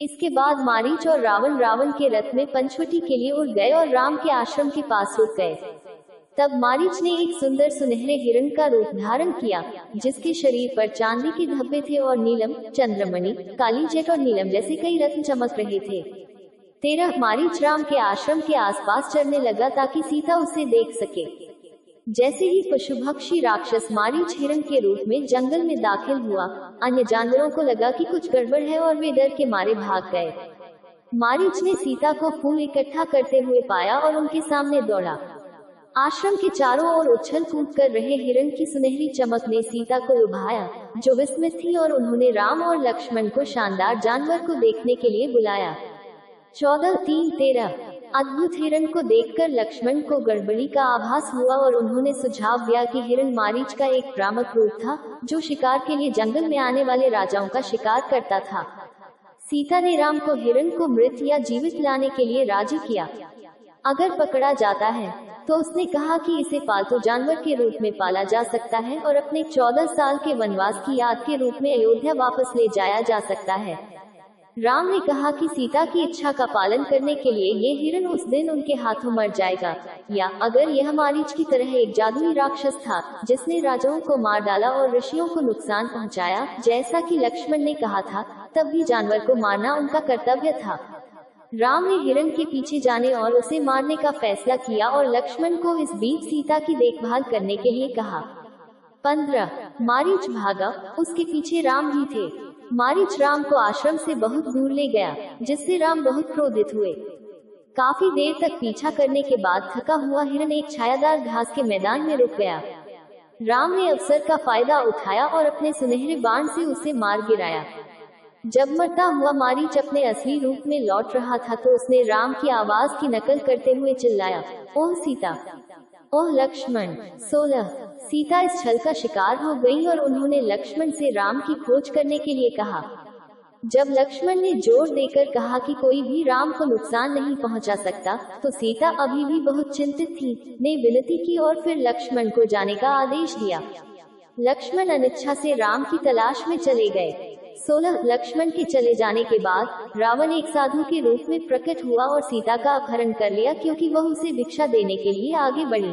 इसके बाद मारीच और रावण के रथ में पंचवटी के लिए उड़ गए और राम के आश्रम के पास रुक गए। तब मारीच ने एक सुंदर सुनहरे हिरण का रूप धारण किया, जिसके शरीर पर चांदी के धब्बे थे और नीलम, चंद्रमणि, काली जेट और नीलम जैसे कई रत्न चमक रहे थे। 13 मारीच राम के आश्रम के आसपास चरने लगा ताकि सीता उसे देख सके। जैसे ही पशुभक्षी राक्षस मारीच हिरण के रूप में जंगल में दाखिल हुआ, अन्य जानवरों को लगा कि कुछ गड़बड़ है और वे डर के मारे भाग गए। मारीच ने सीता को फूल इकट्ठा करते हुए पाया और उनके सामने दौड़ा। आश्रम के चारों ओर उछल कूद कर रहे हिरण की सुनहरी चमक ने सीता को लुभाया, जो विस्मित थी, और उन्होंने राम और लक्ष्मण को शानदार जानवर को देखने के लिए बुलाया। 14:3-13 अद्भुत हिरण को देखकर लक्ष्मण को गड़बड़ी का आभास हुआ और उन्होंने सुझाव दिया कि हिरण मारीच का एक भ्रामक रूप था, जो शिकार के लिए जंगल में आने वाले राजाओं का शिकार करता था। सीता ने राम को हिरण को मृत या जीवित लाने के लिए राजी किया। अगर पकड़ा जाता है तो उसने कहा कि इसे पालतू जानवर के रूप में पाला जा सकता है और अपने 14 साल के वनवास की याद के रूप में अयोध्या वापस ले जाया जा सकता है। राम ने कहा कि सीता की इच्छा का पालन करने के लिए ये हिरण उस दिन उनके हाथों मर जाएगा, या अगर यह मारीच की तरह एक जादुई राक्षस था जिसने राजाओं को मार डाला और ऋषियों को नुकसान पहुंचाया, जैसा कि लक्ष्मण ने कहा था, तब भी जानवर को मारना उनका कर्तव्य था। राम ने हिरण के पीछे जाने और उसे मारने का फैसला किया और लक्ष्मण को इस बीच सीता की देखभाल करने के लिए कहा। 15 मारीच भागा, उसके पीछे राम भी थे। मारीच राम को आश्रम से बहुत दूर ले गया, जिससे राम बहुत क्रोधित हुए। काफी देर तक पीछा करने के बाद थका हुआ हिरण एक छायादार घास के मैदान में रुक गया। राम ने अवसर का फायदा उठाया और अपने सुनहरे बाण से उसे मार गिराया। जब मरता हुआ मारीच अपने असली रूप में लौट रहा था तो उसने राम की आवाज की नकल करते हुए चिल्लाया, ओह सीता, ओह लक्ष्मण। 16 सीता इस छल का शिकार हो गई और उन्होंने लक्ष्मण से राम की खोज करने के लिए कहा। जब लक्ष्मण ने जोर देकर कहा कि कोई भी राम को नुकसान नहीं पहुंचा सकता, तो सीता अभी भी बहुत चिंतित थी, ने विनती की और फिर लक्ष्मण को जाने का आदेश दिया। लक्ष्मण अनिच्छा से राम की तलाश में चले गए। 16 लक्ष्मण के चले जाने के बाद रावण एक साधु के रूप में प्रकट हुआ और सीता का अपहरण कर लिया, क्योंकि वह उसे भिक्षा देने के लिए आगे बढ़ी।